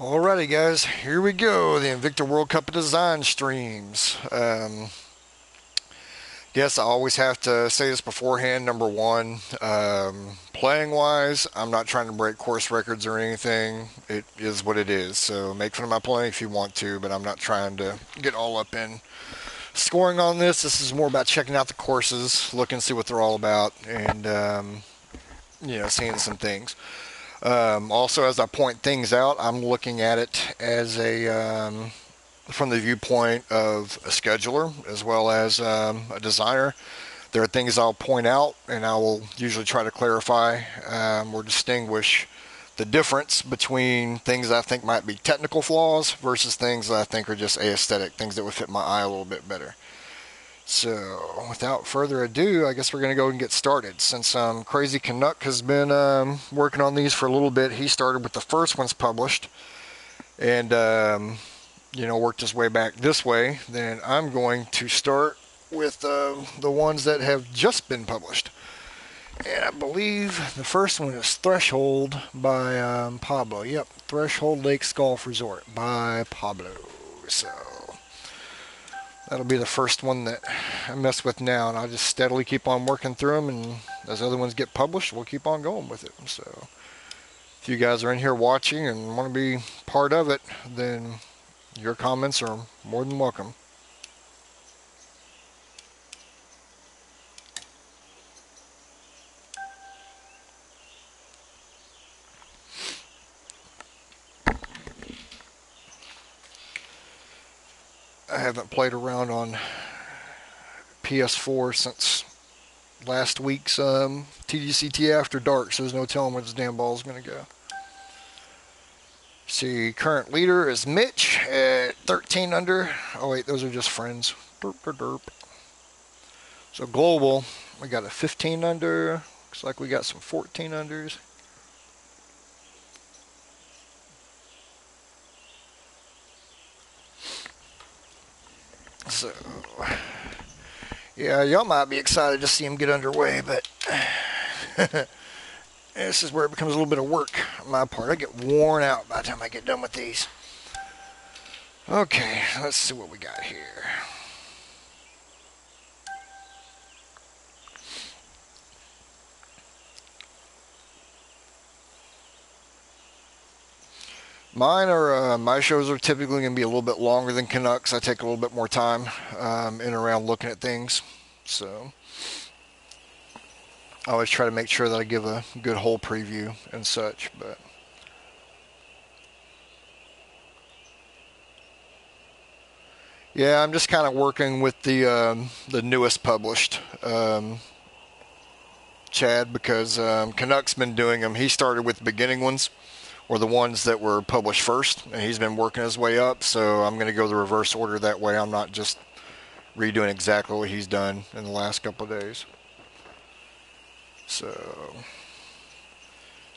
Alrighty, guys, here we go. The Invicta World Cup of Design streams. Guess I always have to say this beforehand. Number one, playing wise, I'm not trying to break course records or anything. It is what it is. So make fun of my playing if you want to, but I'm not trying to get all up in scoring on this. This is more about checking out the courses, looking to see what they're all about, and seeing some things. Also, as I point things out, I'm looking at it as from the viewpoint of a scheduler as well as a designer. There are things I'll point out, and I will usually try to clarify or distinguish the difference between things that I think might be technical flaws versus things that I think are just aesthetic, things that would fit my eye a little bit better. So, without further ado, I guess we're going to go and get started. Since Crazy Canuck has been working on these for a little bit, he started with the first ones published and, worked his way back this way. Then I'm going to start with the ones that have just been published. And I believe the first one is Threshold by Pablo. Yep, Threshold Lakes Golf Resort by Pablo. So that'll be the first one that I mess with now, and I'll just steadily keep on working through them, and as other ones get published, we'll keep on going with it. So if you guys are in here watching and want to be part of it, then your comments are more than welcome. I haven't played around on PS4 since last week's TGCT After Dark, so there's no telling where this damn ball is going to go. See, current leader is Mitch at 13 under. Oh wait, those are just friends. Derp, derp, derp. So global, we got a 15 under. Looks like we got some 14 unders. So, yeah, y'all might be excited to see him get underway, but this is where it becomes a little bit of work on my part. I get worn out by the time I get done with these. Okay, let's see what we got here. My shows are typically going to be a little bit longer than Canucks. I take a little bit more time in and around looking at things. So I always try to make sure that I give a good whole preview and such. But yeah, I'm just kind of working with the newest published Chad, because Canuck's been doing them. He started with the beginning ones, or the ones that were published first, and he's been working his way up. So I'm going to go the reverse order that way. I'm not just redoing exactly what he's done in the last couple of days. So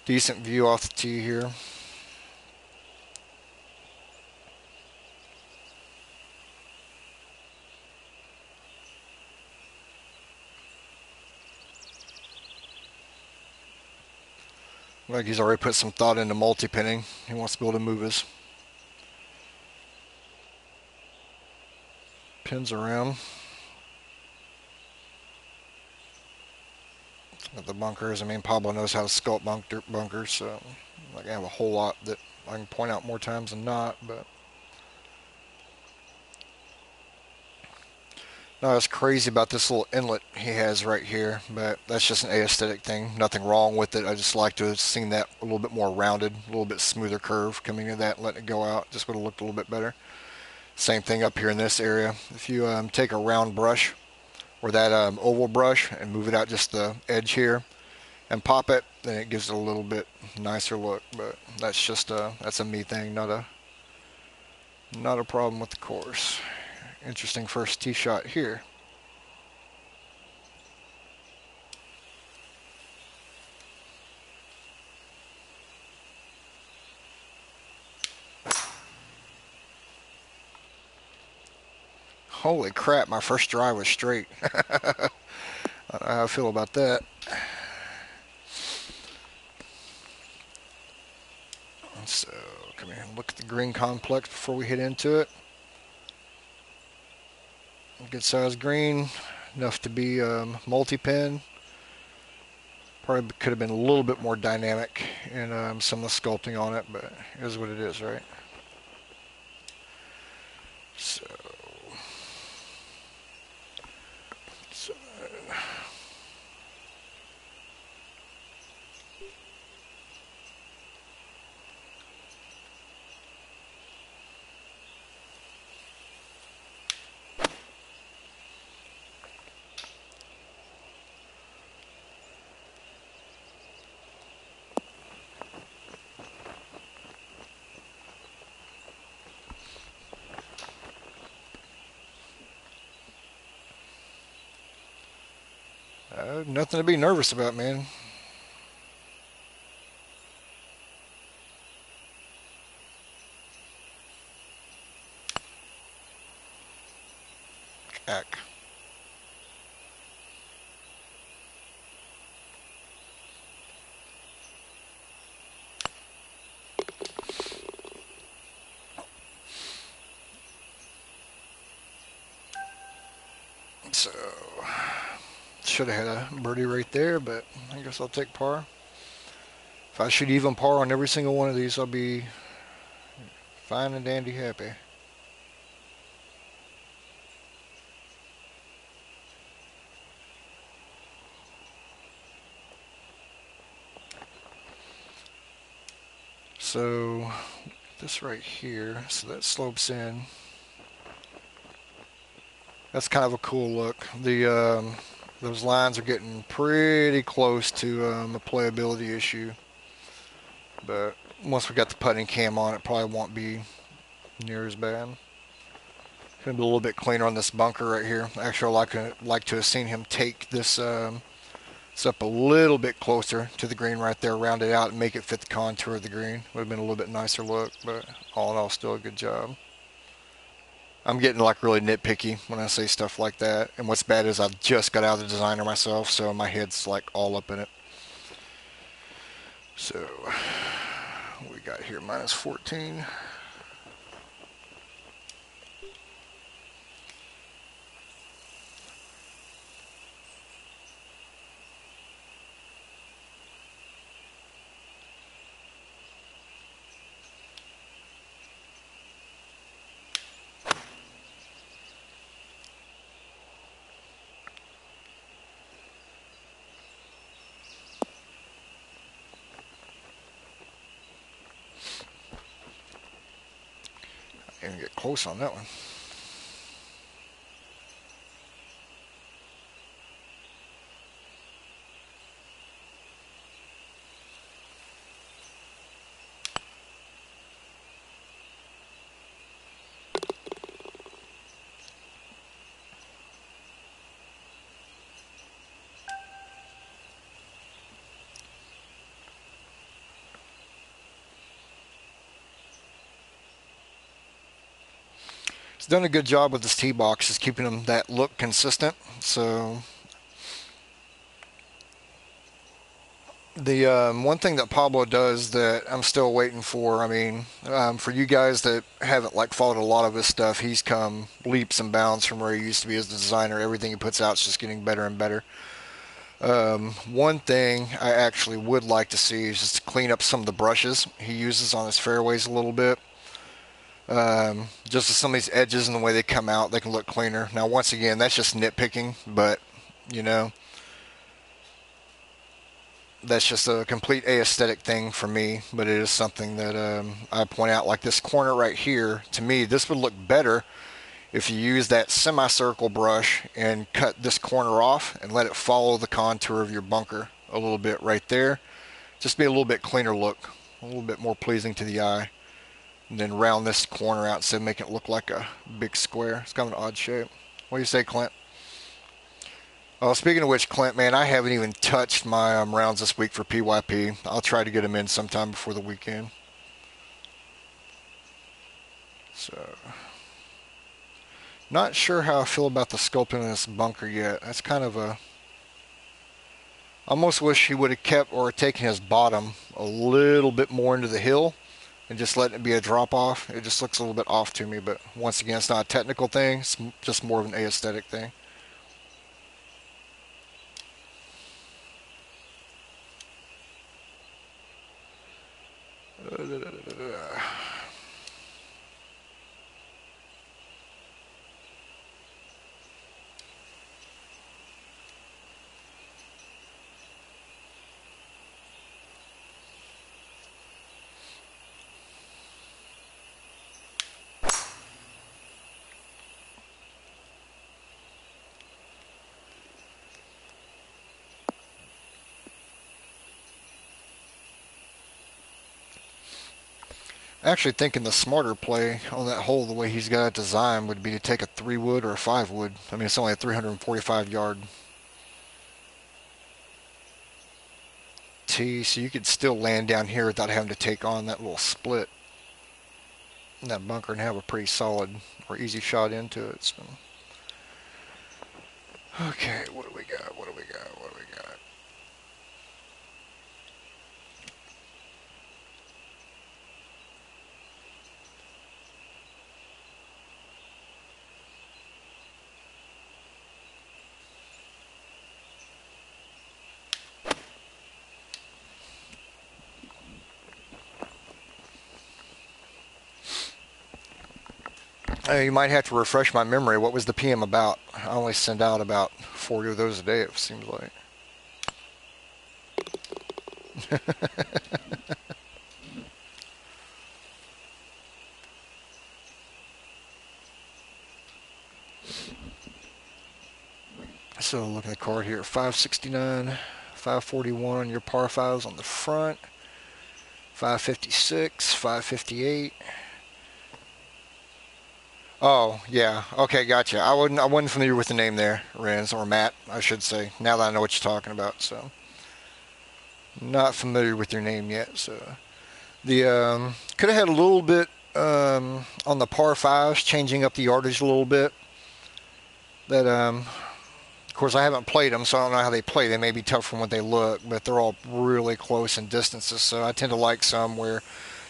decent view off the tee here. Like he's already put some thought into multi-pinning. He wants to be able to move his pins around. At the bunkers, I mean, Pablo knows how to sculpt bunkers, so I have a whole lot that I can point out more times than not, but not as crazy about this little inlet he has right here, but that's just an aesthetic thing. Nothing wrong with it. I just like to have seen that a little bit more rounded, a little bit smoother curve coming into that and letting it go out. Just would have looked a little bit better. Same thing up here in this area. If you take a round brush or that oval brush and move it out just the edge here and pop it, then it gives it a little bit nicer look. But that's just that's a me thing, not a problem with the course. Interesting first tee shot here. Holy crap, my first drive was straight. I don't know how I feel about that. So, come here and look at the the green complex before we hit into it. Good size green, enough to be multi-pin. Probably could have been a little bit more dynamic in some of the sculpting on it, but it is what it is, right? So, nothing to be nervous about, man. Jack. So, should have had a birdie right there, but I guess I'll take par. If I shoot even par on every single one of these, I'll be fine and dandy happy. So, this right here, so that slopes in. That's kind of a cool look. Those lines are getting pretty close to a playability issue. But once we got the putting cam on, it probably won't be near as bad. Gonna be a little bit cleaner on this bunker right here. Actually, like to have seen him take this up a little bit closer to the green right there, round it out and make it fit the contour of the green. Would have been a little bit nicer look, but all in all, still a good job. I'm getting like really nitpicky when I say stuff like that. And what's bad is I've just got out of the designer myself, so my head's like all up in it. So we got here minus 14. And get close on that one. He's done a good job with his tee boxes, keeping them that look consistent. So the one thing that Pablo does that I'm still waiting for, I mean, for you guys that haven't like followed a lot of his stuff, he's come leaps and bounds from where he used to be as a designer. Everything he puts out is just getting better and better. One thing I actually would like to see is just to clean up some of the brushes he uses on his fairways a little bit. Just with some of these edges and the way they come out, they can look cleaner. Now, once again, that's just nitpicking, but, you know, that's just a complete aesthetic thing for me, but it is something that I point out. Like this corner right here, to me, this would look better if you use that semicircle brush and cut this corner off and let it follow the contour of your bunker a little bit right there. Just be a little bit cleaner look, a little bit more pleasing to the eye. And then round this corner out instead of making it look like a big square. It's kind of an odd shape. What do you say, Clint? Oh, speaking of which, Clint, man, I haven't even touched my rounds this week for PYP. I'll try to get them in sometime before the weekend. So, not sure how I feel about the sculpting in this bunker yet. That's kind of a... Almost wish he would have kept or taken his bottom a little bit more into the hill. and just letting it be a drop off. It just looks a little bit off to me, but once again, it's not a technical thing. It's just more of an aesthetic thing. Actually, thinking the smarter play on that hole, the way he's got it designed, would be to take a 3 wood or a 5 wood. I mean, it's only a 345-yard tee, so you could still land down here without having to take on that little split in that bunker and have a pretty solid or easy shot into it. So, okay, what do we got? What do we got? What do we got? You might have to refresh my memory. What was the PM about? I only send out about 40 of those a day, it seems like. So look at the card here. 569, 541 on your par fives on the front. 556, 558. Oh, yeah. Okay, gotcha. I wasn't familiar with the name there, Renz, or Matt, I should say. Now that I know what you're talking about, so not familiar with your name yet. So the could have had a little bit on the par fives, changing up the yardage a little bit. That of course I haven't played them, so I don't know how they play. They may be tough from what they look, but they're all really close in distances. So I tend to like some where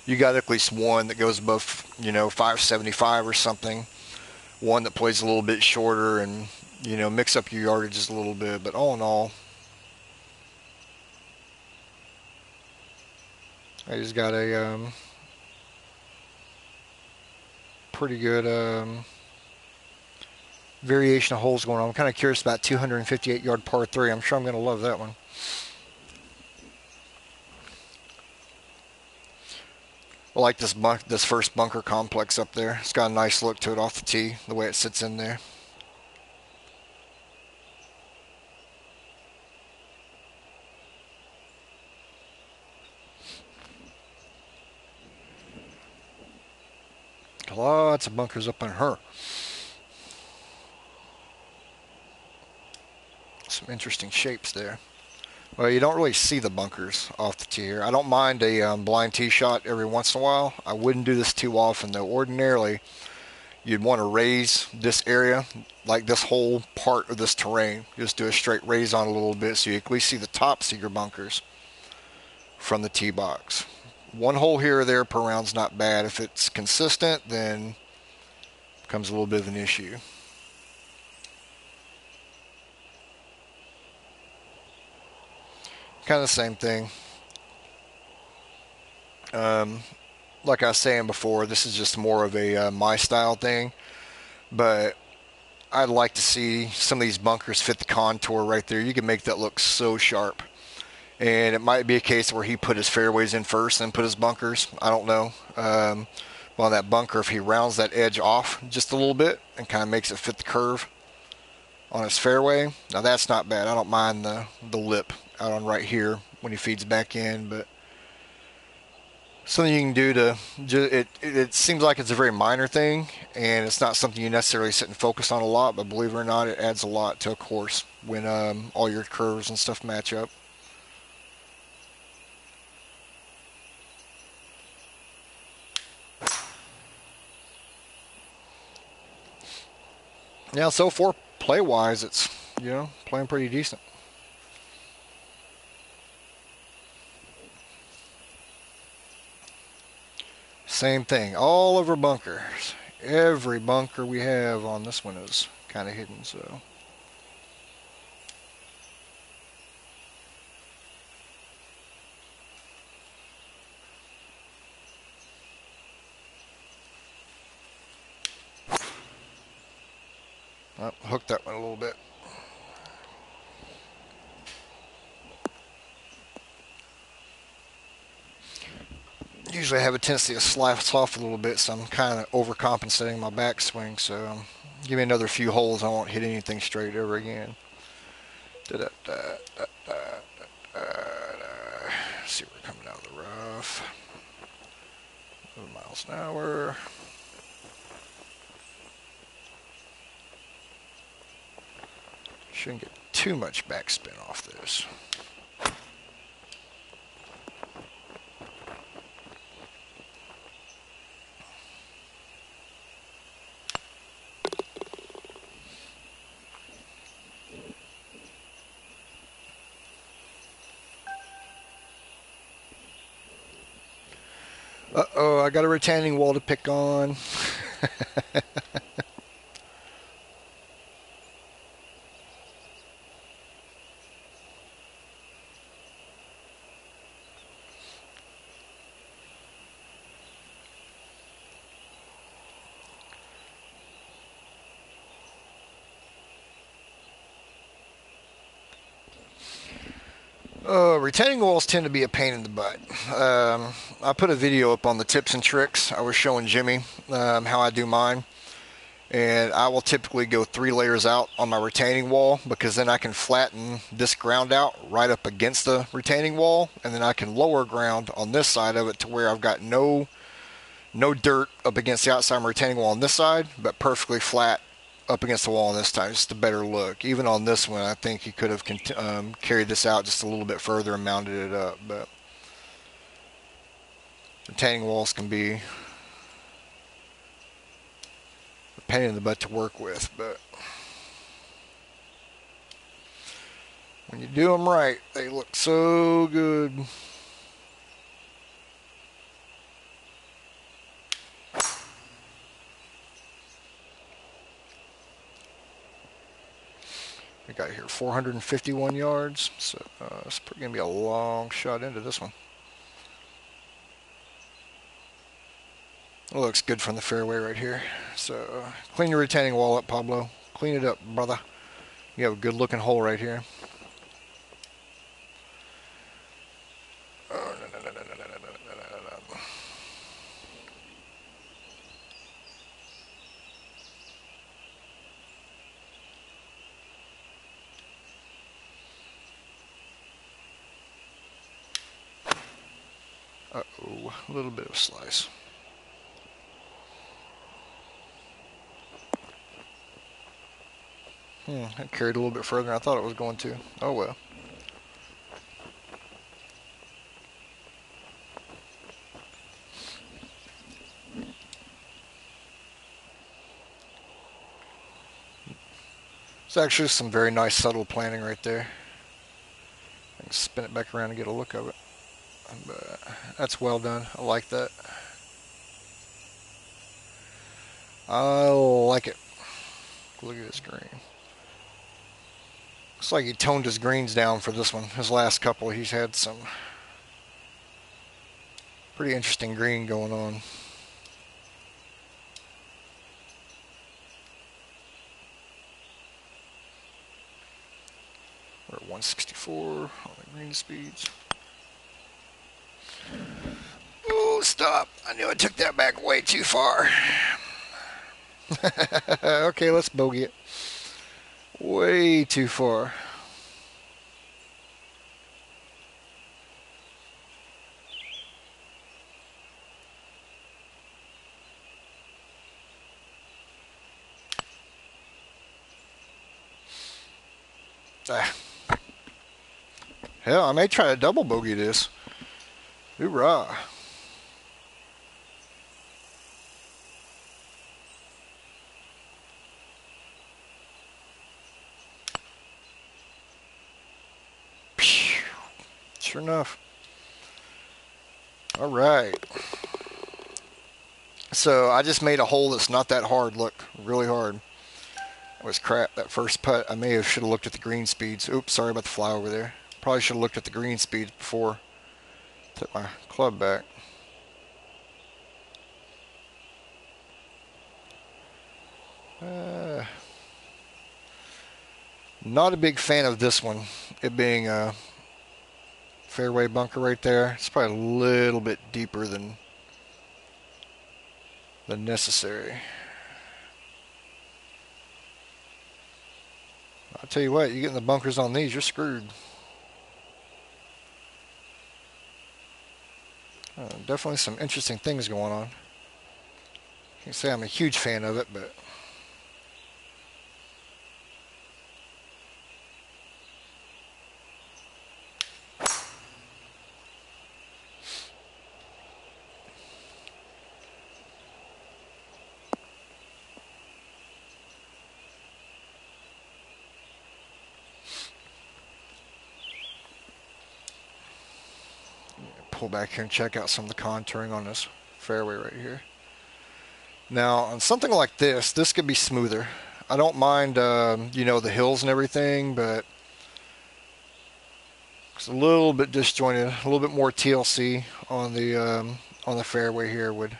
you got at least one that goes above 575 or something. One that plays a little bit shorter and mix up your yardages a little bit. But all in all, I just got a pretty good variation of holes going on. I'm kind of curious about 258-yard par 3. I'm sure I'm going to love that one. I like this first bunker complex up there. It's got a nice look to it off the tee, the way it sits in there. Lots of bunkers up on her. Some interesting shapes there. Well, you don't really see the bunkers off the tee here. I don't mind a blind tee shot every once in a while. I wouldn't do this too often, though. Ordinarily, you'd want to raise this area, like this whole part of this terrain. Just do a straight raise on a little bit so you at least see the tops of your bunkers from the tee box. One hole here or there per round's not bad. If it's consistent, then it becomes a little bit of an issue. Kind of the same thing. Like I was saying before, this is just more of a my style thing. But I'd like to see some of these bunkers fit the contour right there. You can make that look so sharp. And it might be a case where he put his fairways in first and put his bunkers. I don't know. On that bunker, if he rounds that edge off just a little bit and kind of makes it fit the curve on his fairway, now that's not bad. I don't mind the lip out on right here when he feeds back in, but something you can do to it seems like it's a very minor thing, and it's not something you necessarily sit and focus on a lot, but believe it or not, it adds a lot to a course when all your curves and stuff match up. Yeah, so for play wise, it's playing pretty decent. Same thing, all over bunkers. Every bunker we have on this one is kind of hidden, so. Oh, hooked that one a little bit. Usually I have a tendency to slice off a little bit, so I'm kind of overcompensating my backswing. So give me another few holes, I won't hit anything straight ever again. See, we're coming out of the rough. 11 miles an hour. Shouldn't get too much backspin off this. Uh-oh, I got a retaining wall to pick on. Retaining walls tend to be a pain in the butt. I put a video up on the tips and tricks. I was showing Jimmy how I do mine. And I will typically go 3 layers out on my retaining wall, because then I can flatten this ground out right up against the retaining wall, and then I can lower ground on this side of it to where I've got no dirt up against the outside of my retaining wall on this side, but perfectly flat up against the wall on this time. Just a better look. Even on this one, I think he could have carried this out just a little bit further and mounted it up, but retaining walls can be a pain in the butt to work with, but when you do them right, they look so good. We got here 451 yards, so it's going to be a long shot into this one. It looks good from the fairway right here. So clean your retaining wall up, Pablo. Clean it up, brother. You have a good looking hole right here. Oh, no. Uh-oh, a little bit of a slice. It carried a little bit further than I thought it was going to. Oh well. It's actually some very nice subtle planting right there. I can spin it back around and get a look of it. But that's well done. I like that. I like it. Look at this green. Looks like he toned his greens down for this one. His last couple, he's had some pretty interesting green going on. We're at 164 on the green speeds. Oh, stop. I knew I took that back way too far. Okay, let's bogey it. Way too far. Hell, I may try to double bogey this. Hoorah. Sure enough. All right. So I just made a hole that's not that hard. Look, really hard. It was crap. That first putt, I should have looked at the green speeds. Oops, sorry about the fly over there. Probably should have looked at the green speeds before. Took my club back. Not a big fan of this one. It being a fairway bunker right there. It's probably a little bit deeper than necessary. I'll tell you what, you get in the bunkers on these, you're screwed. Definitely some interesting things going on. Can't say I'm a huge fan of it, but pull back here and check out some of the contouring on this fairway right here. Now, on something like this could be smoother. I don't mind, the hills and everything, but it's a little bit disjointed. A little bit more TLC on the fairway here would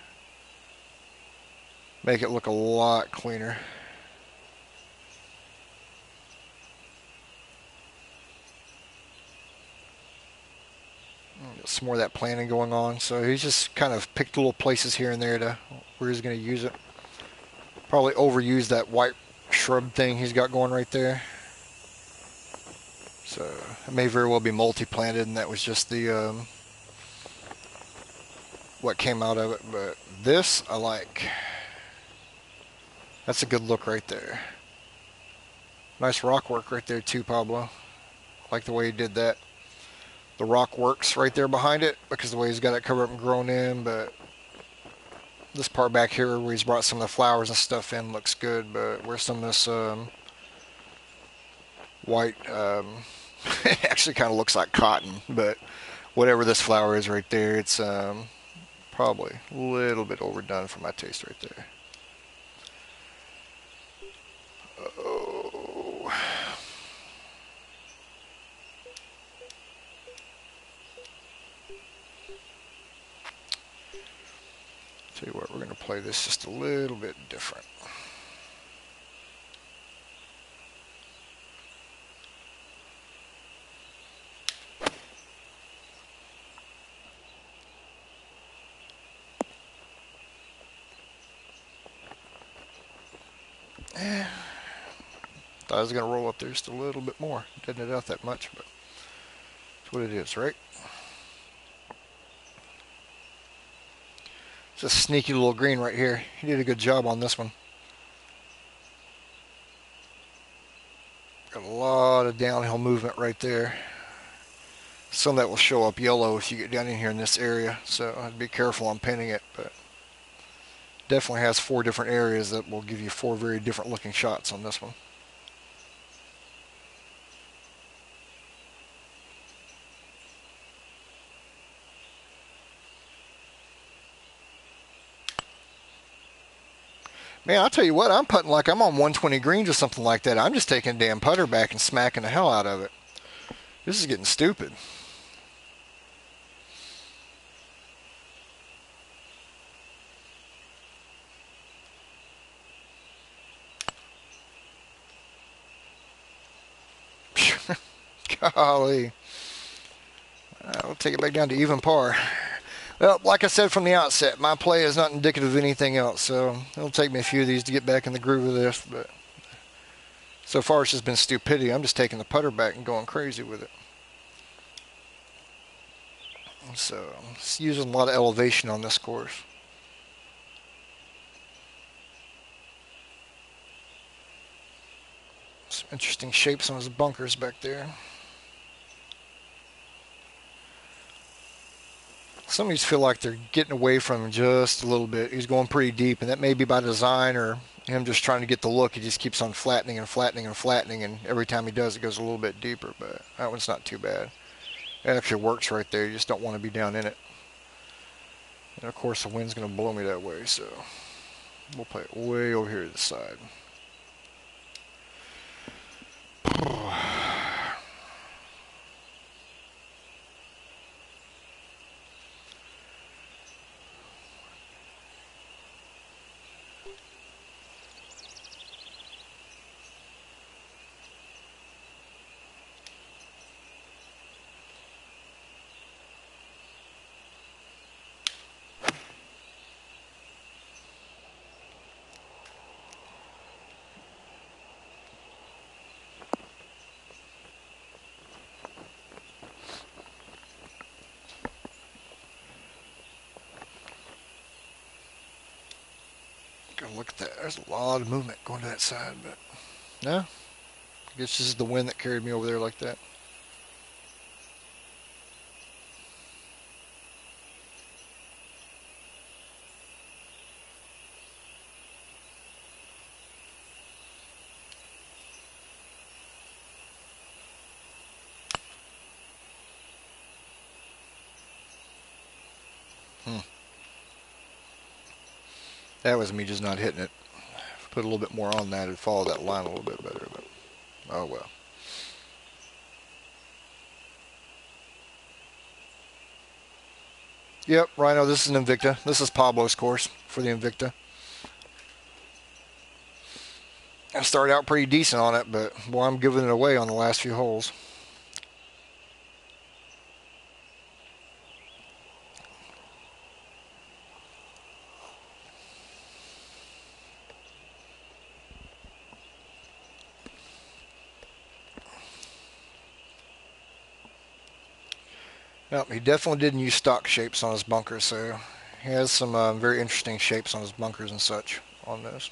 make it look a lot cleaner. Some more of that planning going on. So he's just kind of picked little places here and there to where he's going to use it. Probably overused that white shrub thing he's got going right there. So it may very well be multi-planted, and that was just the what came out of it. But this I like. That's a good look right there. Nice rock work right there too, Pablo. I like the way he did that. The rock works right there behind it because the way he's got it covered up and grown in, but this part back here where he's brought some of the flowers and stuff in looks good, but where some of this white it actually kind of looks like cotton, but whatever this flower is right there, it's probably a little bit overdone for my taste right there. Oh. Tell you what, we're going to play this just a little bit different. Thought I was going to roll up there just a little bit more. Didn't it out that much, but that's what it is, right? It's a sneaky little green right here. He did a good job on this one. Got a lot of downhill movement right there. Some of that will show up yellow if you get down in here in this area, so I'd be careful on pinning it, but definitely has 4 different areas that will give you 4 very different looking shots on this one. Man, I'll tell you what, I'm putting like I'm on 120 greens or something like that. I'm just taking a damn putter back and smacking the hell out of it. This is getting stupid. Golly. I'll take it back down to even par. Well, like I said from the outset, my play is not indicative of anything else, so it'll take me a few of these to get back in the groove of this, but so far it's just been stupidity. I'm just taking the putter back and going crazy with it. So, it's using a lot of elevation on this course. Some interesting shapes on his bunkers back there. Some of these feel like they're getting away from him just a little bit. He's going pretty deep, and that may be by design or him just trying to get the look. He just keeps on flattening and flattening and flattening, and every time he does, it goes a little bit deeper, but that one's not too bad. It actually works right there. You just don't want to be down in it. And of course the wind's going to blow me that way, so we'll play it way over here to the side. Gotta look at that. There's a lot of movement going to that side, but no. I guess this is the wind that carried me over there like that. Hmm. That was me just not hitting it. If I put a little bit more on that, it'd follow that line a little bit better, but oh well. Yep, Rhino, this is an Invicta. This is Pablo's course for the Invicta. I started out pretty decent on it, but boy, I'm giving it away on the last few holes. Yep, he definitely didn't use stock shapes on his bunkers, so he has some very interesting shapes on his bunkers and such on this.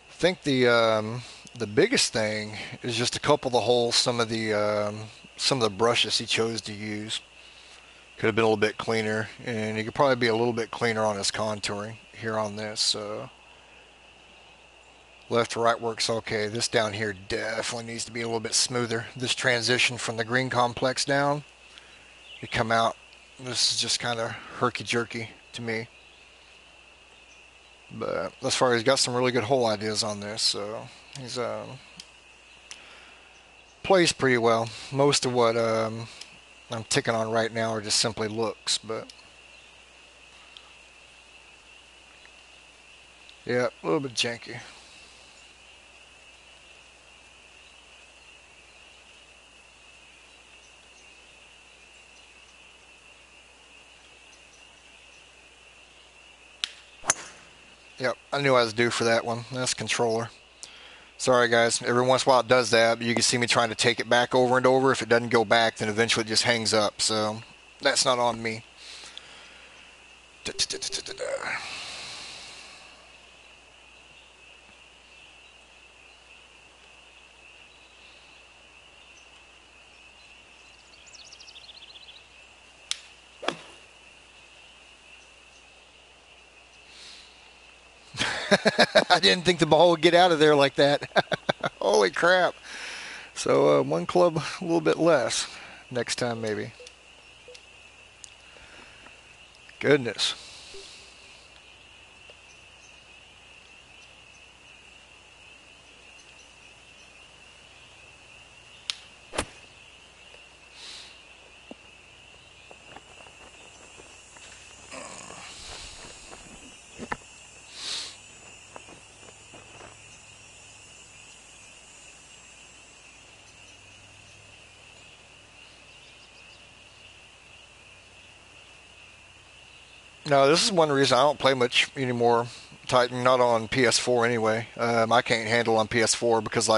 I think the biggest thing is just a couple of the holes. Some of the brushes he chose to use could have been a little bit cleaner, and he could probably be a little bit cleaner on his contouring here on this. Left to right works okay. This down here definitely needs to be a little bit smoother. This transition from the green complex down, you come out, this is just kind of herky-jerky to me. But thus far, he's got some really good hole ideas on this, so he's plays pretty well. Most of what I'm ticking on right now are just simply looks, but yeah, a little bit janky. Yep, I knew I was due for that one. That's controller. Sorry, guys. Every once in a while it does that, but you can see me trying to take it back over and over. If it doesn't go back, then eventually it just hangs up. So that's not on me. I didn't think the ball would get out of there like that. Holy crap. So one club a little bit less. Next time maybe. Goodness. No, this is one reason I don't play much anymore. Titan, not on PS4 anyway. I can't handle on PS4 because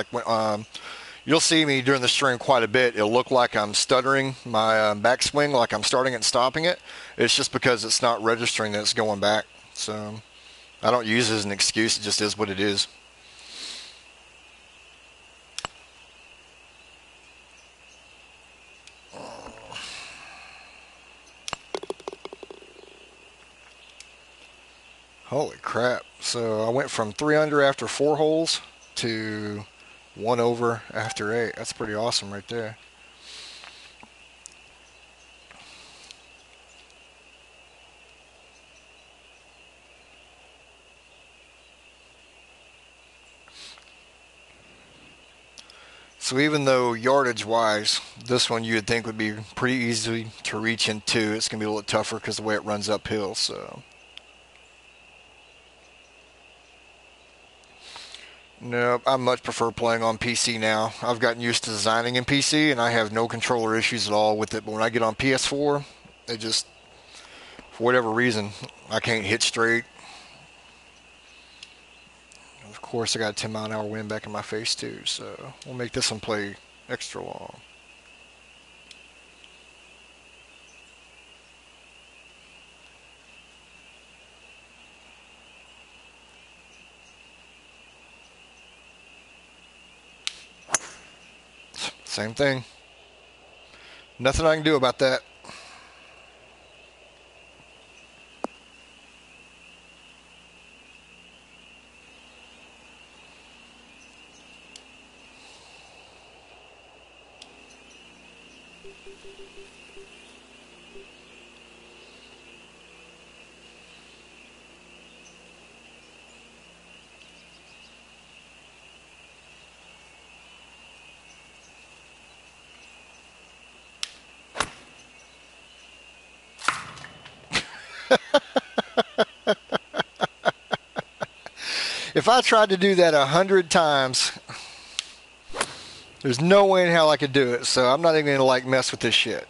you'll see me during the stream quite a bit. It'll look like I'm stuttering my backswing, like I'm starting it and stopping it. It's just because it's not registering that it's going back. So I don't use it as an excuse. It just is what it is. Holy crap. So I went from 3 under after 4 holes to 1 over after 8. That's pretty awesome right there. So even though yardage-wise, this one you would think would be pretty easy to reach into, it's going to be a little tougher because of the way it runs uphill. So no, I much prefer playing on PC now. I've gotten used to designing in PC, and I have no controller issues at all with it. But when I get on PS4, it just, for whatever reason, I can't hit straight. Of course, I got a 10-mile-an-hour wind back in my face too, so we'll make this one play extra long. Same thing. Nothing I can do about that. If I tried to do that 100 times, there's no way in hell I could do it. So I'm not even gonna like mess with this shit.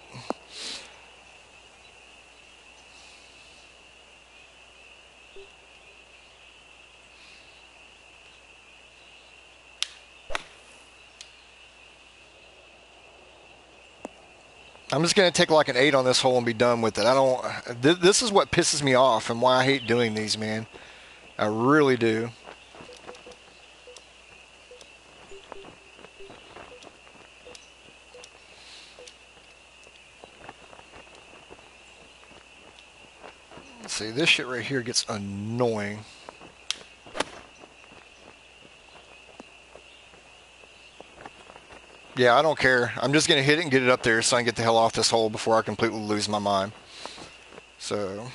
I'm just gonna take like an 8 on this hole and be done with it. I don't. This is what pisses me off and why I hate doing these, man. I really do. Let's see, this shit right here gets annoying. Yeah, I don't care. I'm just gonna hit it and get it up there so I can get the hell off this hole before I completely lose my mind. So.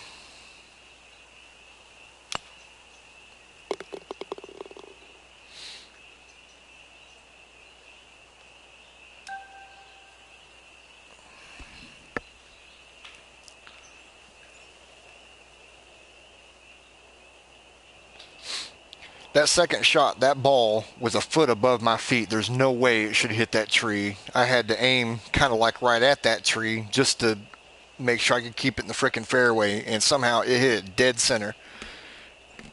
That second shot, that ball was a foot above my feet. There's no way it should hit that tree. I had to aim kind of like right at that tree just to make sure I could keep it in the frickin' fairway, and somehow it hit it dead center.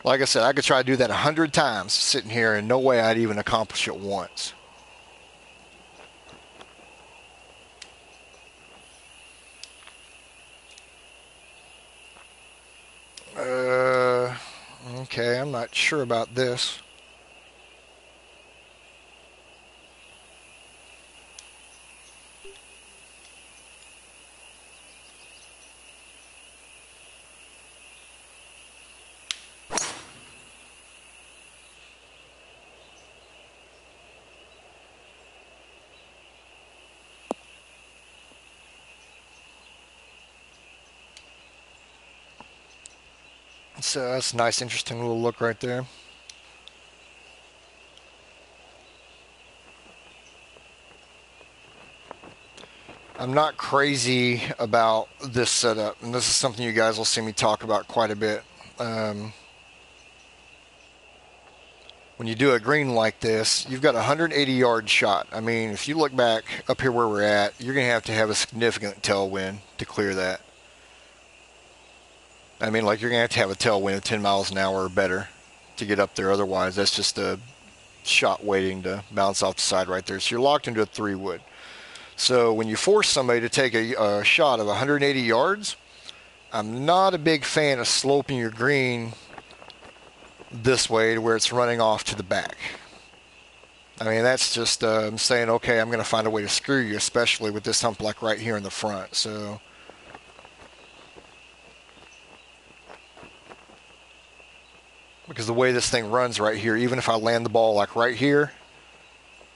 Like I said, I could try to do that 100 times sitting here, and no way I'd even accomplish it once. Okay, I'm not sure about this. So that's a nice, interesting little look right there. I'm not crazy about this setup, and this is something you guys will see me talk about quite a bit. When you do a green like this, you've got a 180-yard shot. I mean, if you look back up here where we're at, you're going to have a significant tailwind to clear that. I mean, like, you're going to have a tailwind of 10 miles an hour or better to get up there. Otherwise, that's just a shot waiting to bounce off the side right there. So you're locked into a 3-wood. So when you force somebody to take a shot of 180 yards, I'm not a big fan of sloping your green this way to where it's running off to the back. I mean, that's just saying, okay, I'm going to find a way to screw you, especially with this hump like right here in the front. So because the way this thing runs right here, even if I land the ball like right here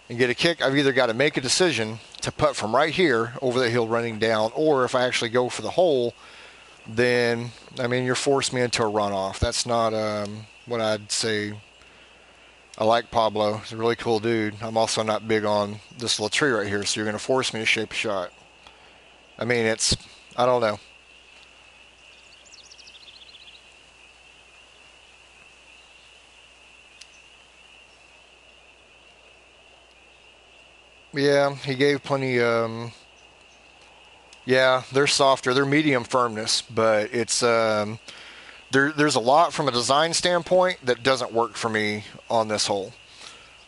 and get a kick, I've either got to make a decision to putt from right here over the hill running down, or if I actually go for the hole, then, I mean, you're forcing me into a runoff. That's not what I'd say I like Pablo. He's a really cool dude. I'm also not big on this little tree right here, so you're going to force me to shape a shot. I mean, I don't know. Yeah, he gave plenty. Yeah, they're softer. They're medium firmness, but there's a lot from a design standpoint that doesn't work for me on this hole.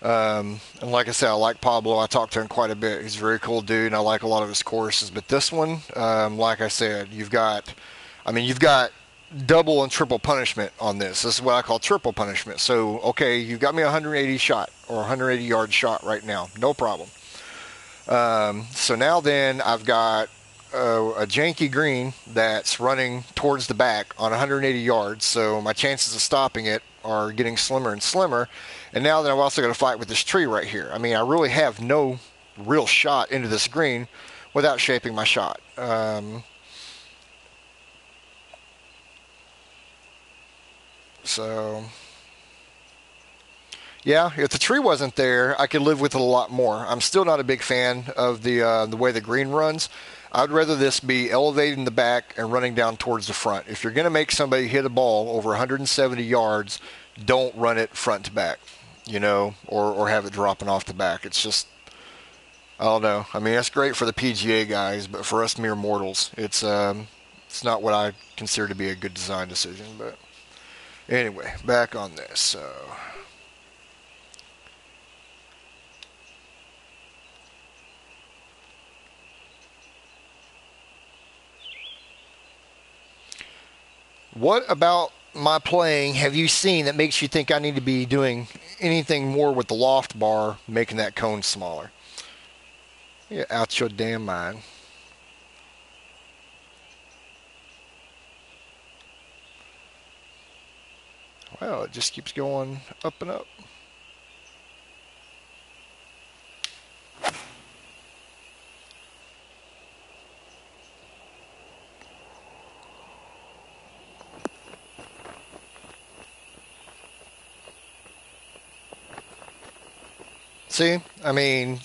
And like I said, I like Pablo. I talked to him quite a bit. He's a very cool dude, and I like a lot of his courses. But this one, like I said, you've got double and triple punishment on this. This is what I call triple punishment. So, okay, you've got me a 180 shot or 180 yard shot right now, no problem. So now then, I've got a janky green that's running towards the back on 180 yards. So my chances of stopping it are getting slimmer and slimmer. And now that I've also got to fight with this tree right here. I mean, I really have no real shot into this green without shaping my shot. So yeah, if the tree wasn't there, I could live with it a lot more. I'm still not a big fan of the way the green runs. I'd rather this be elevating the back and running down towards the front. If you're going to make somebody hit a ball over 170 yards, don't run it front to back, or have it dropping off the back. It's just, I don't know. I mean, that's great for the PGA guys, but for us mere mortals, it's not what I consider to be a good design decision. But anyway, back on this. So what about my playing have you seen that makes you think I need to be doing anything more with the loft bar, making that cone smaller? Yeah, out your damn mind. Well, it just keeps going up and up. See, I mean,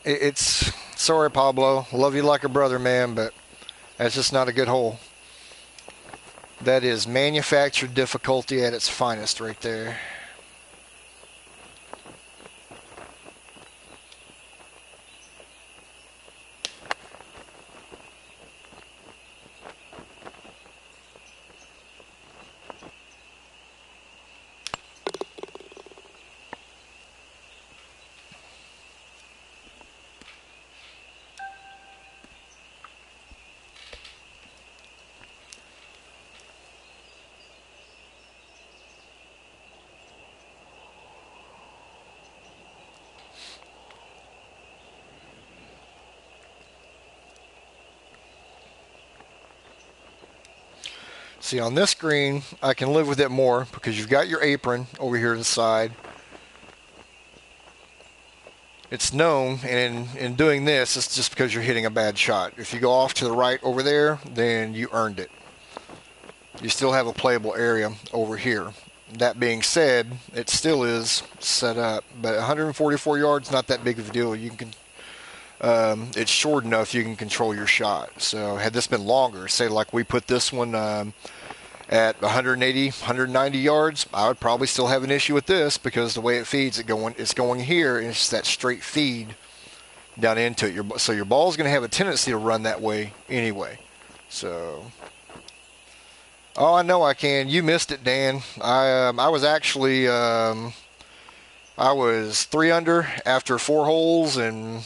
it's sorry, Pablo. Love you like a brother, man, but that's just not a good hole. That is manufactured difficulty at its finest right there. See, on this green, I can live with it more because you've got your apron over here to the side. It's known, and in doing this, it's just because you're hitting a bad shot. If you go off to the right over there, then you earned it. You still have a playable area over here. That being said, it still is set up, but 144 yards not that big of a deal. It's short enough you can control your shot. So had this been longer, say like we put this one at 180, 190 yards, I would probably still have an issue with this because the way it feeds, it's going here, and it's that straight feed down into it. So your ball is going to have a tendency to run that way anyway. So, oh, I know I can. You missed it, Dan. I was actually I was 3 under after 4 holes and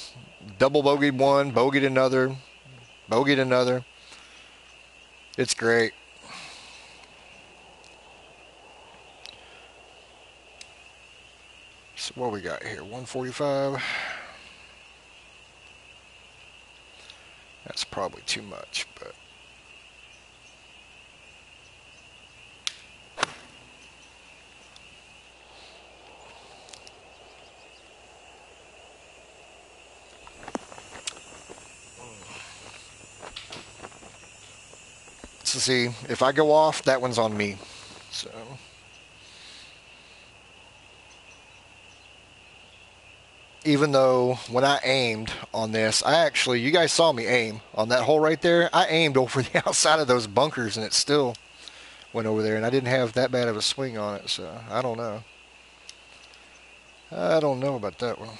double bogeyed one, bogeyed another, bogeyed another. It's great. So what we got here? 145. That's probably too much, but so see, if I go off, that one's on me. So even though when I aimed on this, you guys saw me aim on that hole right there. I aimed over the outside of those bunkers and it still went over there, and I didn't have that bad of a swing on it, so I don't know. I don't know about that one.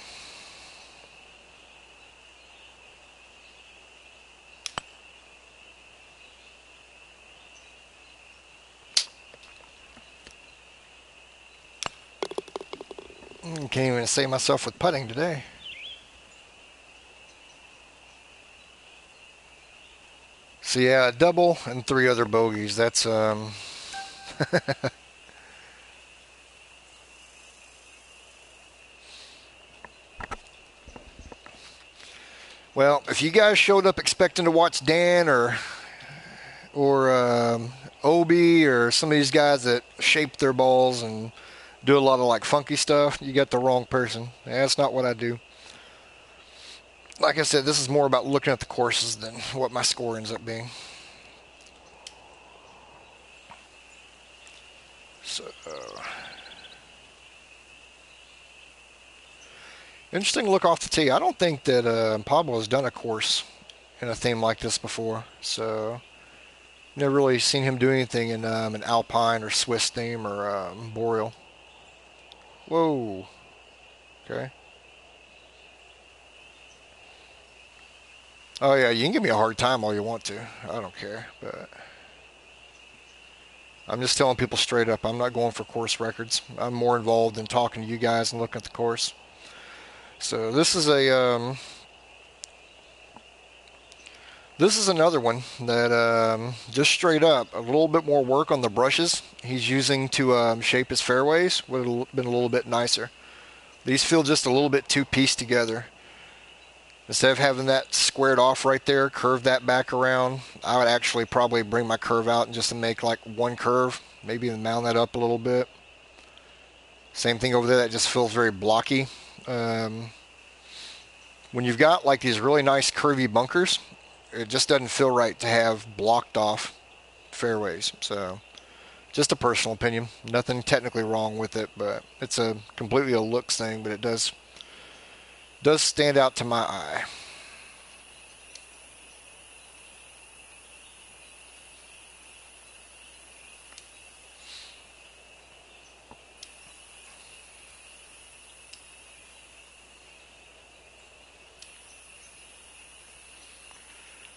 Can't even save myself with putting today. So yeah, a double and 3 other bogeys. That's well, if you guys showed up expecting to watch Dan or Obi or some of these guys that shape their balls and do a lot of like funky stuff, you got the wrong person. That's not what I do. Like I said, this is more about looking at the courses than what my score ends up being. So, interesting look off the tee. I don't think that Pablo has done a course in a theme like this before. So, never really seen him do anything in an Alpine or Swiss theme or Boreal. Whoa. Okay. Oh yeah, you can give me a hard time all you want to. I don't care, but I'm just telling people straight up. I'm not going for course records. I'm more involved in talking to you guys and looking at the course. So this is another one that just straight up a little bit more work on the brushes he's using to shape his fairways would have been a little bit nicer. These feel just a little bit too pieced together. Instead of having that squared off right there, curve that back around, I would actually probably bring my curve out and just to make like one curve, maybe even mound that up a little bit. Same thing over there, that just feels very blocky. When you've got like these really nice curvy bunkers, it just doesn't feel right to have blocked off fairways. So just a personal opinion. Nothing technically wrong with it, but it's a completely a looks thing, but it does stand out to my eye.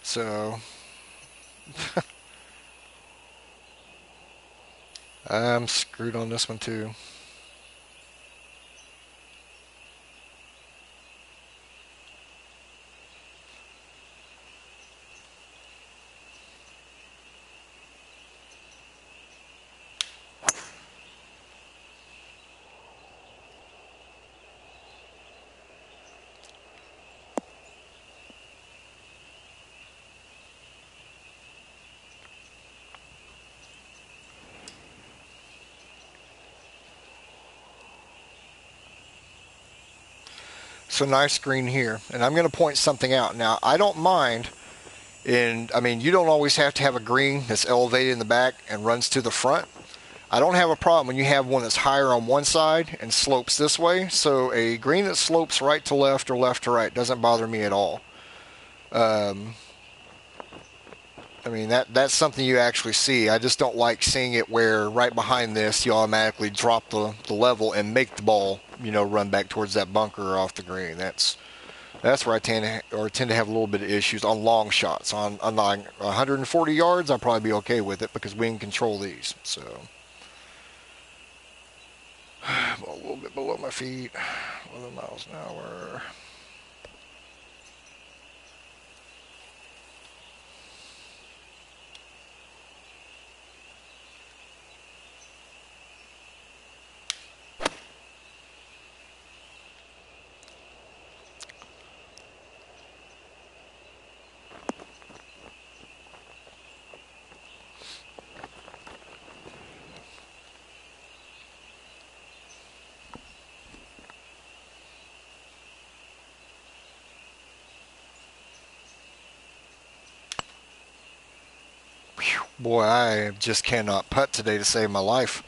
So I'm screwed on this one too. So nice green here, and I'm going to point something out. Now I don't mind, and I mean you don't always have to have a green that's elevated in the back and runs to the front. I don't have a problem when you have one that's higher on one side and slopes this way. So a green that slopes right to left or left to right doesn't bother me at all. Um, I mean that's something you actually see. I just don't like seeing it where right behind this you automatically drop the level and make the ball run back towards that bunker or off the green. That's where I tend to have a little bit of issues on long shots. On like 140 yards, I'll probably be okay with it because we can control these. So a little bit below my feet, 11 miles an hour. Boy, I just cannot putt today to save my life.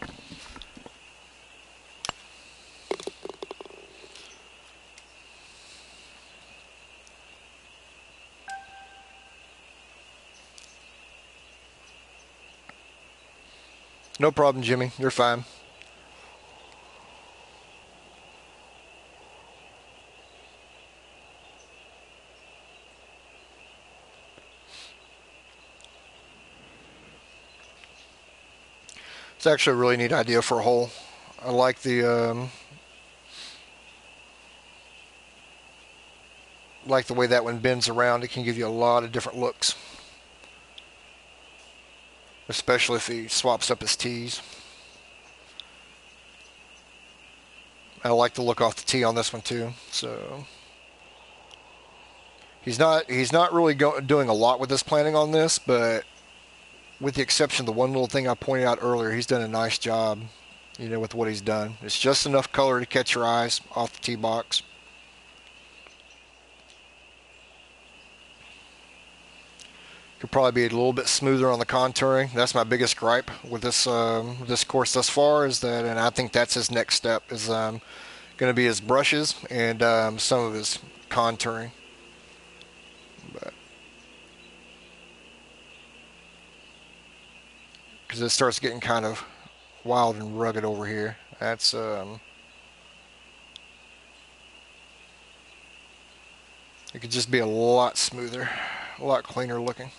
No problem, Jimmy. You're fine. It's actually a really neat idea for a hole. I like the way that one bends around. It can give you a lot of different looks, especially if he swaps up his tees. I like the look off the tee on this one too. So he's not really doing a lot with this planning on this, but with the exception of the one little thing I pointed out earlier, he's done a nice job, with what he's done. It's just enough color to catch your eyes off the tee box. Could probably be a little bit smoother on the contouring. That's my biggest gripe with this course thus far is that, and I think that's his next step is going to be his brushes and some of his contouring. But because it starts getting kind of wild and rugged over here. That's it could just be a lot smoother, a lot cleaner looking.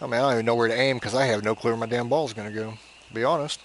I mean, I don't even know where to aim because I have no clue where my damn ball is going to go, to be honest.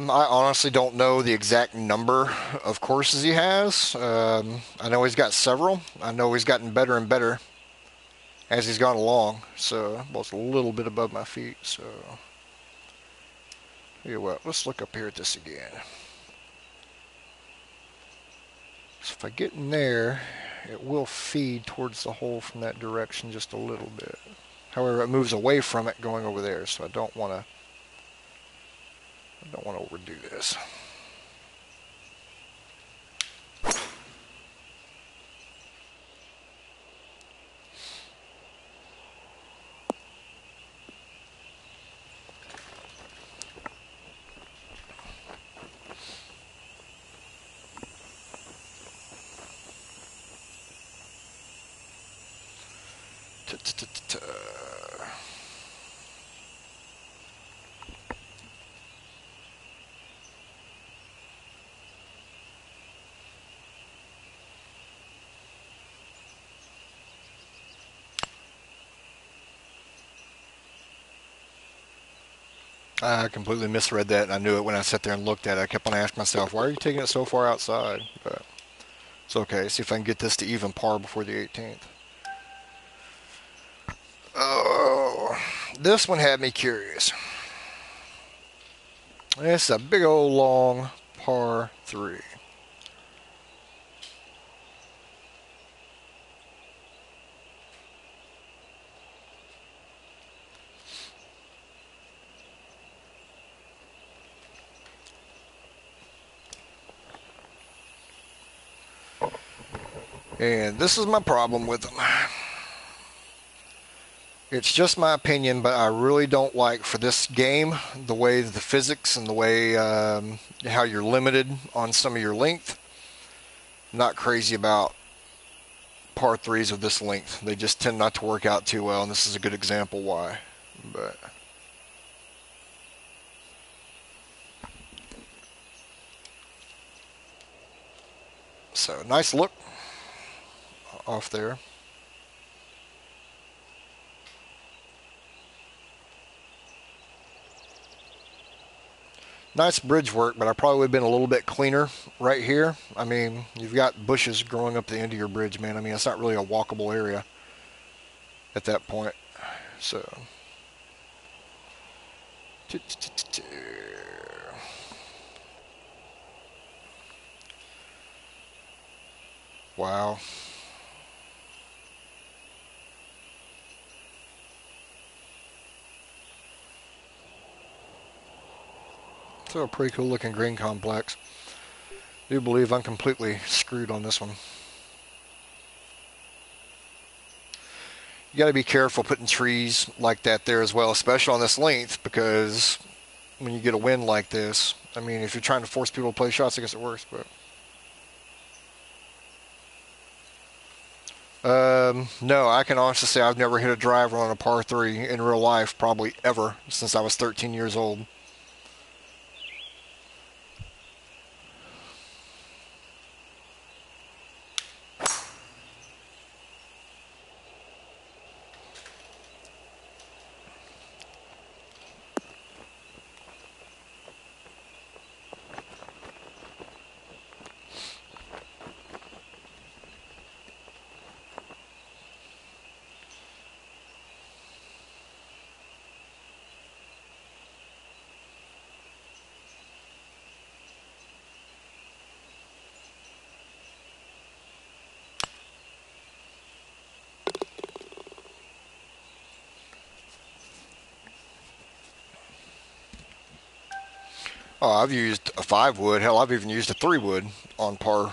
I honestly don't know the exact number of courses he has. I know he's got several. I know he's gotten better and better as he's gone along. So, well, it's a little bit above my feet. So, yeah, well, let's look up here at this again. So if I get in there, it will feed towards the hole from that direction just a little bit. However, it moves away from it going over there, so I don't want to overdo this. I completely misread that, and I knew it when I sat there and looked at it. I kept on asking myself, why are you taking it so far outside? But it's okay. See if I can get this to even par before the 18th. Oh, this one had me curious. It's a big old long par 3. And this is my problem with them. It's just my opinion, but I really don't like for this game the way the physics and the way how you're limited on some of your length. Not crazy about par threes of this length. They just tend not to work out too well, and this is a good example why. But so nice look off there. Nice bridge work, but I probably would have been a little bit cleaner right here. I mean, you've got bushes growing up the end of your bridge, man. I mean, it's not really a walkable area at that point. So, wow. Also a pretty cool looking green complex. I do believe I'm completely screwed on this one. You got to be careful putting trees like that there as well, especially on this length, because when you get a wind like this, I mean, if you're trying to force people to play shots, I guess it works, but... No, I can honestly say I've never hit a driver on a par 3 in real life, probably ever, since I was 13 years old. Oh, I've used a 5 wood. Hell, I've even used a 3 wood on par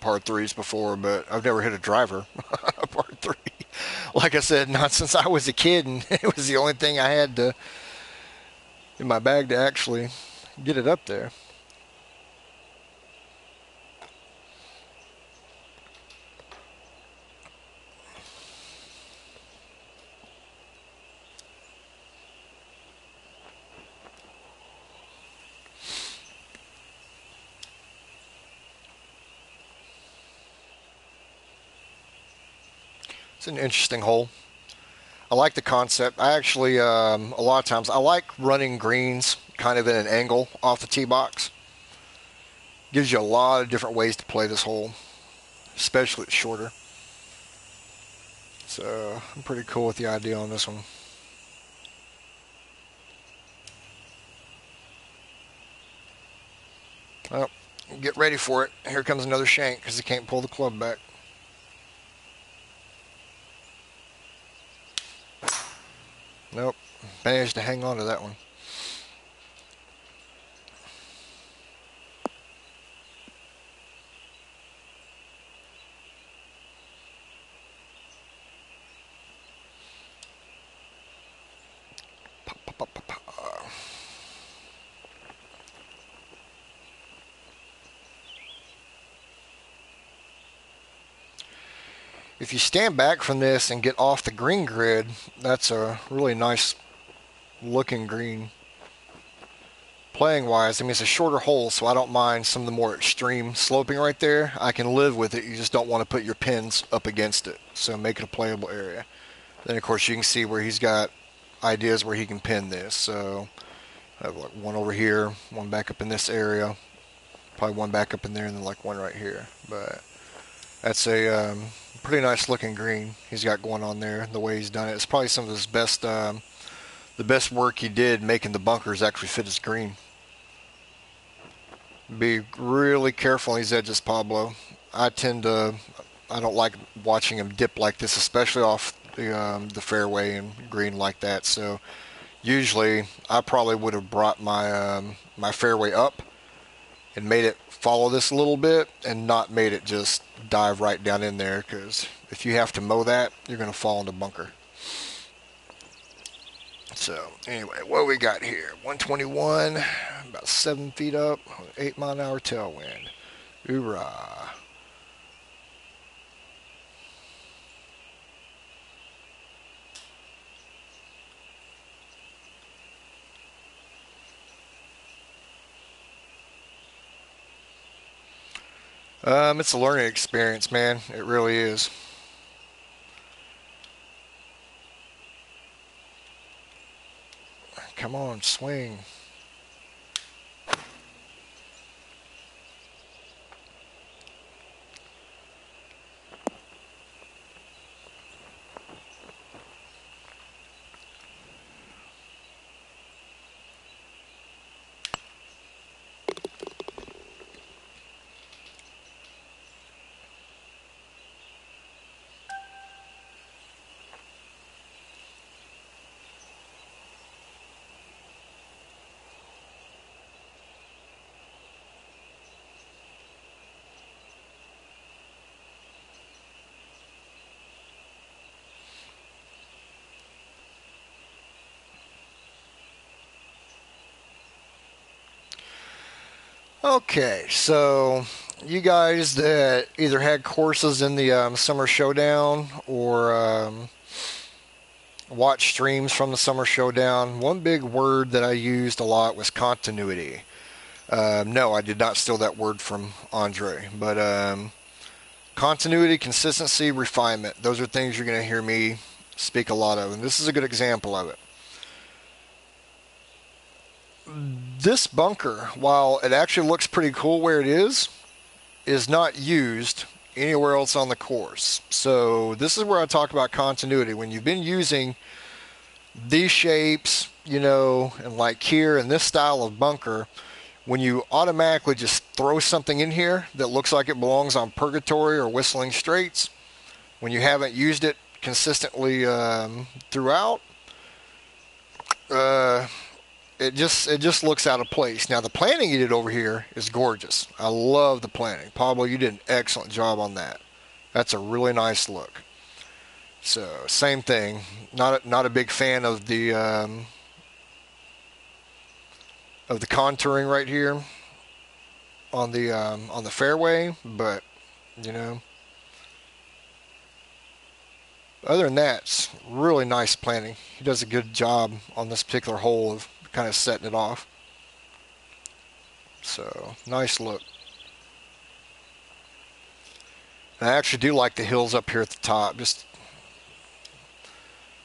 3s before, but I've never hit a driver par 3. Like I said, not since I was a kid, and it was the only thing I had in my bag to actually get it up there. It's an interesting hole. I like the concept. I actually, a lot of times, I like running greens kind of in an angle off the tee box. Gives you a lot of different ways to play this hole, especially it's shorter. So I'm pretty cool with the idea on this one. Well, get ready for it. Here comes another shank because he can't pull the club back. Nope. Managed to hang on to that one. If you stand back from this and get off the green grid, that's a really nice looking green. Playing wise, I mean, it's a shorter hole, so I don't mind some of the more extreme sloping right there. I can live with it. You just don't want to put your pins up against it, so make it a playable area. Then, of course, you can see where he's got ideas where he can pin this. So I have like one over here, one back up in this area, probably one back up in there, and then like one right here. But that's a pretty nice looking green he's got going on there. The way he's done it, it's probably some of his best, the best work he did making the bunkers actually fit his green. Be really careful on these edges, Pablo. I don't like watching him dip like this, especially off the fairway and green like that. So usually I probably would have brought my fairway up and made it follow this a little bit and not made it just dive right down in there, because if you have to mow that, you're going to fall in the bunker. So anyway, what we got here? 121, about 7 feet up, 8-mile-an-hour tailwind. Hoorah. It's a learning experience, man. It really is. Come on, swing. Okay, so you guys that either had courses in the Summer Showdown or watch streams from the Summer Showdown, one big word that I used a lot was continuity. No, I did not steal that word from Andre, but continuity, consistency, refinement. Those are things you're going to hear me speak a lot of, and this is a good example of it. This bunker, while it actually looks pretty cool where it is not used anywhere else on the course. So this is where I talk about continuity. When you've been using these shapes, and like here in this style of bunker, when you automatically just throw something in here that looks like it belongs on Purgatory or Whistling Straits, when you haven't used it consistently throughout, it just looks out of place. Now the planning you did over here is gorgeous. I love the planning. Pablo, you did an excellent job on that. That's a really nice look. So same thing. Not a big fan of the contouring right here on the fairway, but other than that, it's really nice planning. He does a good job on this particular hole of kind of setting it off. So nice look. And I actually do like the hills up here at the top. Just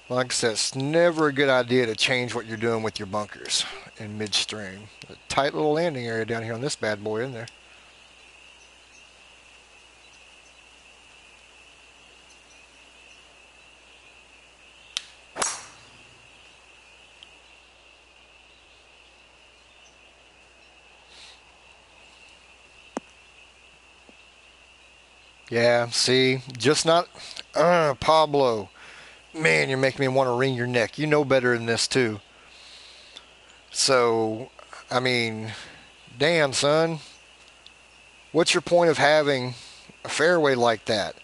like I said, it's never a good idea to change what you're doing with your bunkers in midstream. A tight little landing area down here on this bad boy in there. Yeah, see, just not, Pablo. Man, you're making me want to wring your neck. You know better than this too. So, I mean, damn, son. What's your point of having a fairway like that?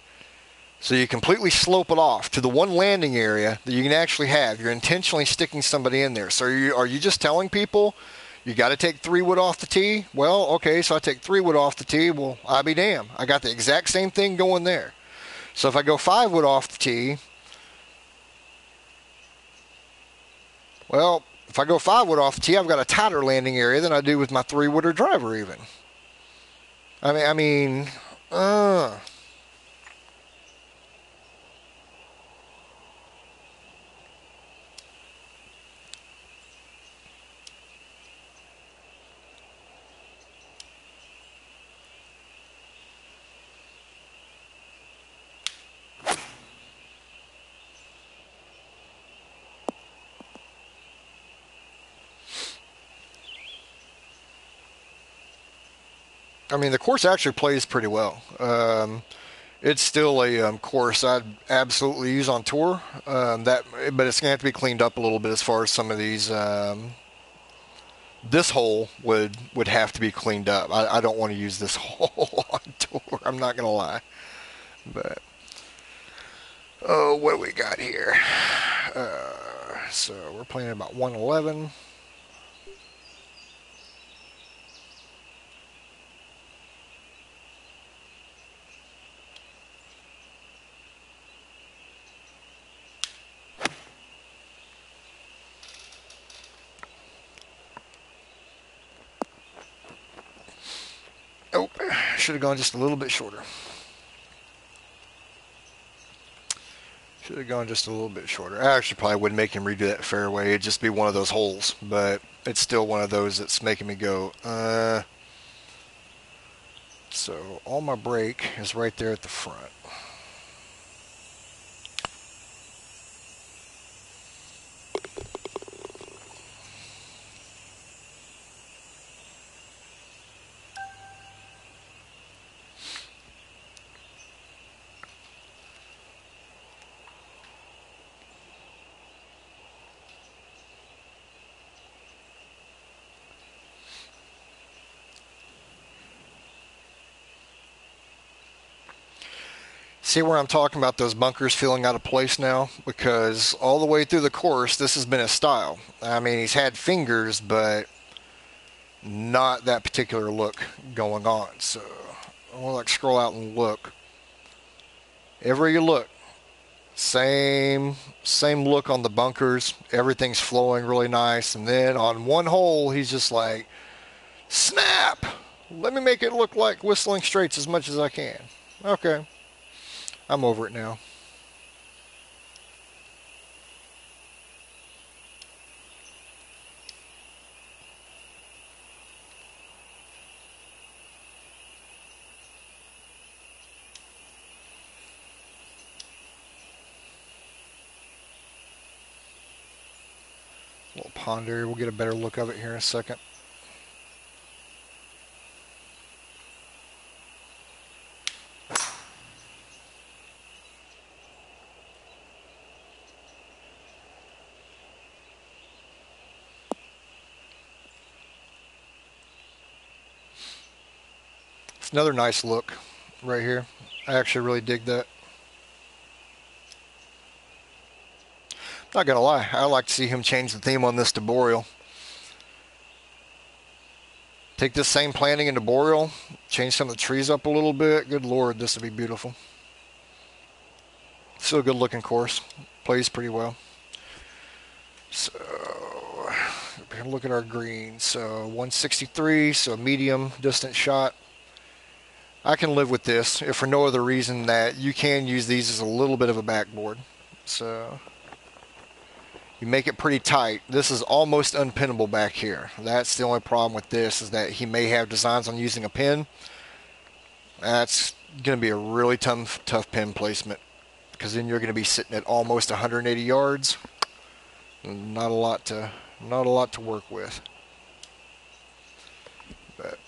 So you completely slope it off to the one landing area that you can actually have. You're intentionally sticking somebody in there. So are you just telling people you got to take 3 wood off the tee? Well, okay, so I take 3 wood off the tee. Well, I'll be damned. I got the exact same thing going there. So if I go 5 wood off the tee, well, if I go 5 wood off the tee, I've got a tighter landing area than I do with my 3 wooder driver even. I mean, the course actually plays pretty well. It's still a course I'd absolutely use on tour. But it's gonna have to be cleaned up a little bit as far as some of these. This hole would have to be cleaned up. I don't want to use this hole on tour. I'm not gonna lie. But what do we got here? So we're playing about 111. Oh, should have gone just a little bit shorter. Should have gone just a little bit shorter. I actually probably wouldn't make him redo that fairway. It'd just be one of those holes. But it's still one of those that's making me go, So all my break is right there at the front. See where I'm talking about those bunkers feeling out of place now? Because all the way through the course, this has been his style. He's had fingers, but not that particular look going on. So I want to like scroll out and look. Everywhere you look, same look on the bunkers. Everything's flowing really nice. And then on one hole, he's just like, snap! Let me make it look like Whistling Straits as much as I can. Okay, I'm over it now. A little pond area. We'll get a better look of it here in a second. It's another nice look right here. I actually really dig that. Not gonna lie, I like to see him change the theme on this to Boreal. Take this same planting into Boreal, change some of the trees up a little bit. Good lord, this would be beautiful. Still a good looking course. Plays pretty well. So, look at our green. So 163, so a medium distant shot. I can live with this if for no other reason that you can use these as a little bit of a backboard. So you make it pretty tight. This is almost unpinnable back here. That's the only problem with this, is that he may have designs on using a pin. That's going to be a really tough pin placement, because then you're going to be sitting at almost 180 yards. Not a lot to work with. But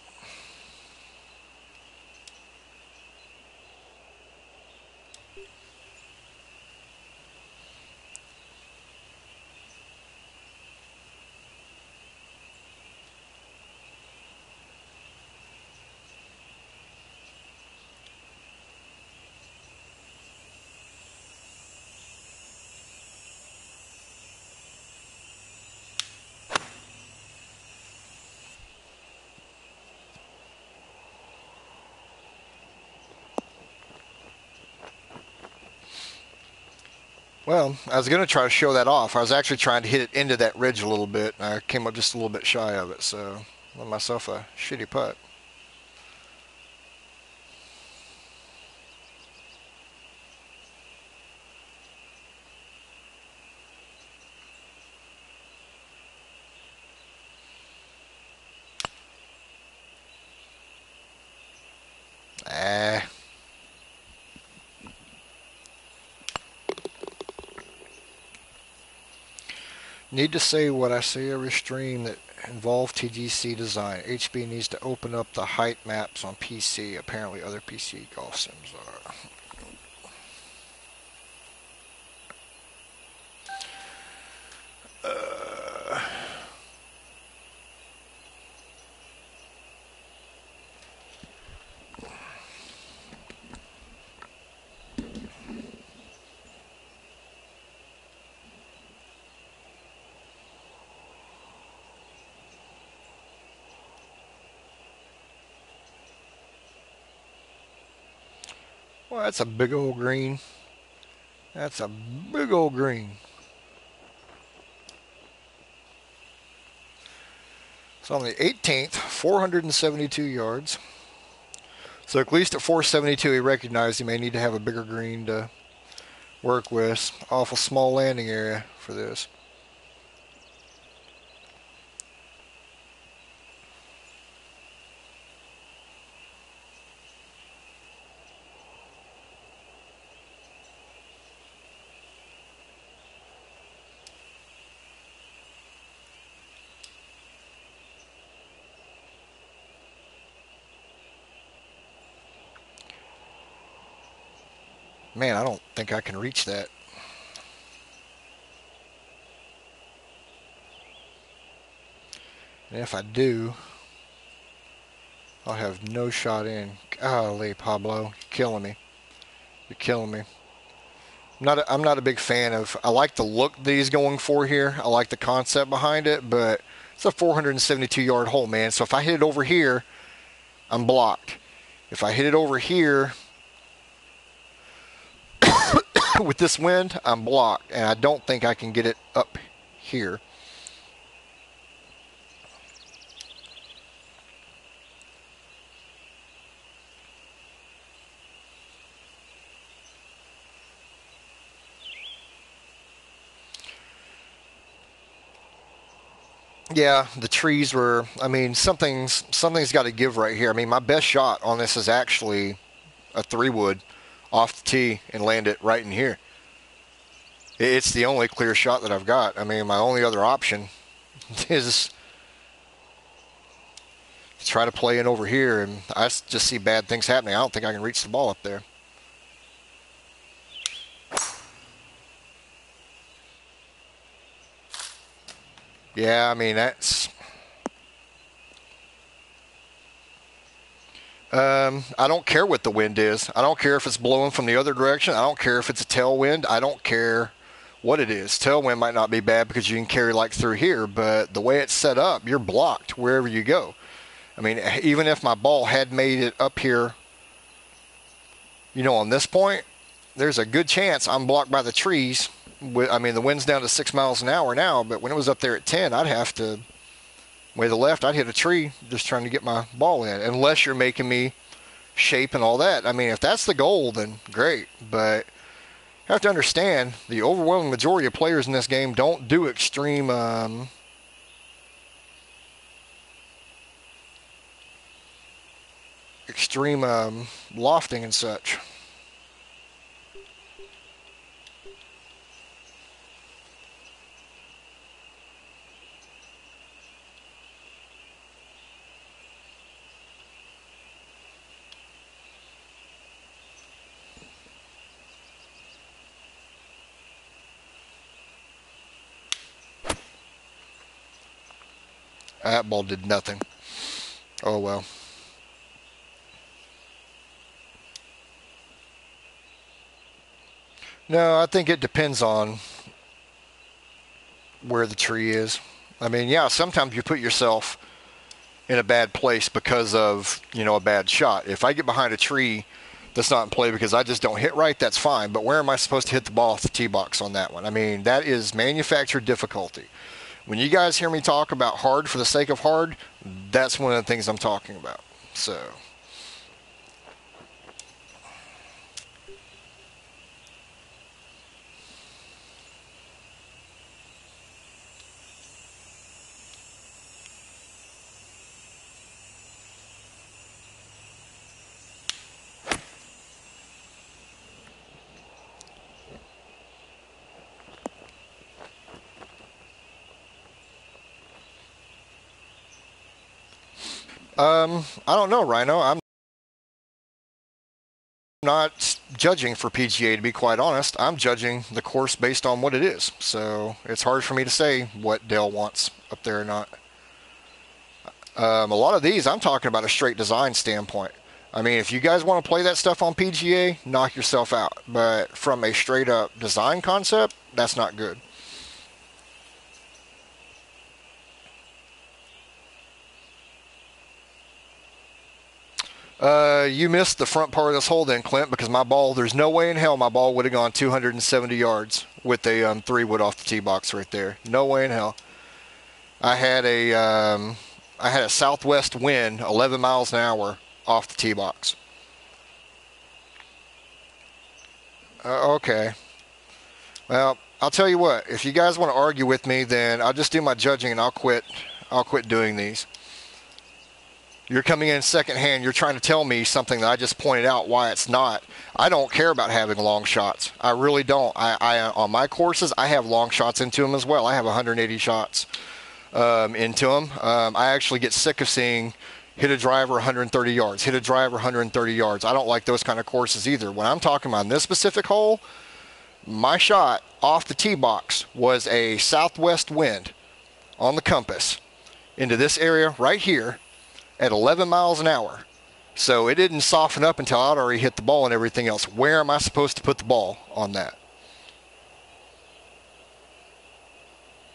well, I was going to try to show that off. I was actually trying to hit it into that ridge a little bit. I came up just a little bit shy of it, so I let myself a shitty putt. Need to say what I say every stream that involve TGC design. HB needs to open up the height maps on PC. Apparently other PC golf sims are. Well, that's a big old green. That's a big old green. So on the 18th, 472 yards. So at least at 472, he recognized he may need to have a bigger green to work with. Awful small landing area for this. Man, I don't think I can reach that. And if I do, I'll have no shot in. Golly, Pablo, you're killing me. You're killing me. I'm not a big fan of. I like the look that he's going for here. I like the concept behind it, but It's a 472-yard hole, man. So if I hit it over here, I'm blocked. If I hit it over here with this wind, I'm blocked. And I don't think I can get it up here. Yeah, the trees were. I mean, something's got to give right here. I mean, my best shot on this is actually a 3-wood off the tee and land it right in here. It's the only clear shot that I've got. I mean, my only other option is to try to play in over here, and I just see bad things happening. I don't think I can reach the ball up there. Yeah, I mean, that's... I don't care what the wind is. I don't care if it's blowing from the other direction. I don't care if it's a tailwind. I don't care what it is. Tailwind might not be bad because you can carry like through here, but the way it's set up, you're blocked wherever you go. I mean, even if my ball had made it up here, you know, on this point, there's a good chance I'm blocked by the trees. I mean, the wind's down to 6 miles an hour now, but when it was up there at 10, I'd have to, way to the left, I'd hit a tree just trying to get my ball in, unless you're making me shape and all that. I mean, if that's the goal, then great, but you have to understand the overwhelming majority of players in this game don't do extreme lofting and such. That ball did nothing. Oh well. No, I think it depends on where the tree is. I mean, yeah, sometimes you put yourself in a bad place because of, you know, a bad shot. If I get behind a tree that's not in play because I just don't hit right, that's fine. But where am I supposed to hit the ball off the tee box on that one? I mean, that is manufactured difficulty. When you guys hear me talk about hard for the sake of hard, that's one of the things I'm talking about. So... I don't know, Rhino. I'm not judging for PGA, to be quite honest. I'm judging the course based on what it is. So it's hard for me to say what Dale wants up there or not. A lot of these, I'm talking about a straight design standpoint. I mean, if you guys want to play that stuff on PGA, knock yourself out. But from a straight up design concept, that's not good. You missed the front part of this hole then, Clint, because my ball, there's no way in hell my ball would have gone 270 yards with a 3-wood off the tee box right there. No way in hell. I had a southwest wind, 11 miles an hour off the tee box. Okay. Well, I'll tell you what. If you guys want to argue with me, then I'll just do my judging and I'll quit. I'll quit doing these. You're coming in secondhand. You're trying to tell me something that I just pointed out why it's not. I don't care about having long shots. I really don't. I on my courses, I have long shots into them as well. I have 180 shots into them. I actually get sick of seeing hit a driver 130 yards, hit a driver 130 yards. I don't like those kind of courses either. When I'm talking about this specific hole, my shot off the tee box was a southwest wind on the compass into this area right here at 11 miles an hour. So it didn't soften up until I'd already hit the ball and everything else. Where am I supposed to put the ball on that?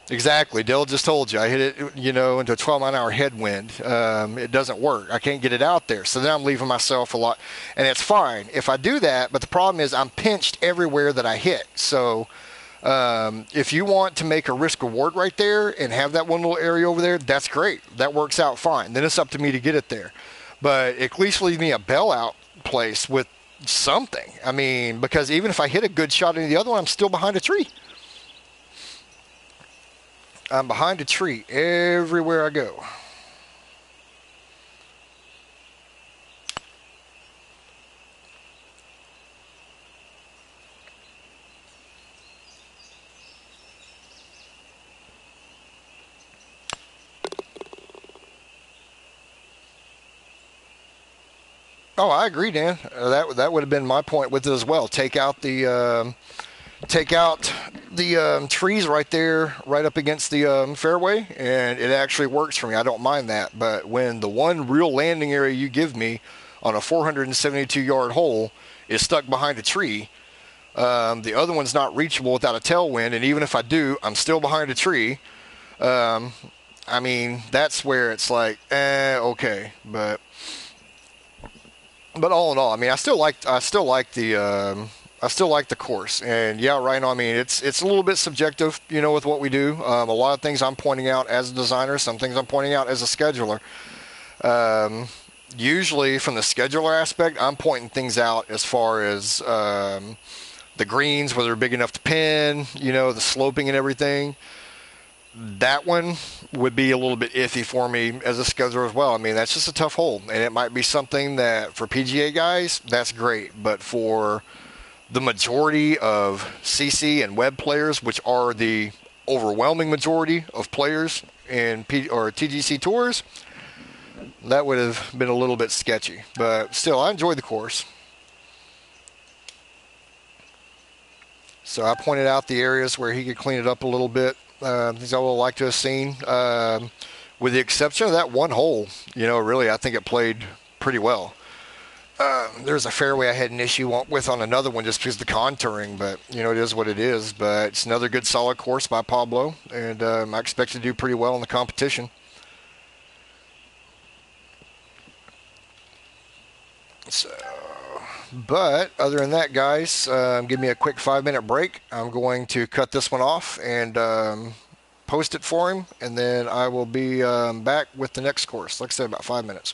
Exactly. Dale just told you. I hit it, into a 12-mile-an-hour headwind. It doesn't work. I can't get it out there. So then I'm leaving myself a lot. And it's fine if I do that, but the problem is I'm pinched everywhere that I hit. So if you want to make a risk reward right there and have that one little area over there, that's great. That works out fine. Then it's up to me to get it there. But at least leave me a bailout place with something. I mean, because even if I hit a good shot into the other one, I'm still behind a tree. I'm behind a tree everywhere I go. Oh, I agree, Dan. That would have been my point with it as well. Take out the trees right there, right up against the fairway, and it actually works for me. I don't mind that. But when the one real landing area you give me on a 472-yard hole is stuck behind a tree, the other one's not reachable without a tailwind, and even if I do, I'm still behind a tree. Um, I mean, that's where it's like, okay, but all in all, I mean, I still like the course, and yeah, right now, I mean, it's a little bit subjective, with what we do. A lot of things I'm pointing out as a designer, some things I'm pointing out as a scheduler. Um, Usually, from the scheduler aspect, I'm pointing things out as far as the greens, whether they're big enough to pin, the sloping and everything. That one would be a little bit iffy for me as a scheduler as well. I mean, that's just a tough hole, and it might be something that for PGA guys, that's great, but for the majority of CC and web players, which are the overwhelming majority of players in or TGC tours, that would have been a little bit sketchy. But still, I enjoyed the course. So I pointed out the areas where he could clean it up a little bit. Things I would like to have seen, with the exception of that one hole. Really, I think it played pretty well. There's a fairway I had an issue with on another one just because of the contouring, but it is what it is. But it's another good solid course by Pablo, and I expect to do pretty well in the competition. So, but other than that, guys, give me a quick 5-minute break. I'm going to cut this one off and post it for him, and then I will be back with the next course. Like I said, about 5 minutes.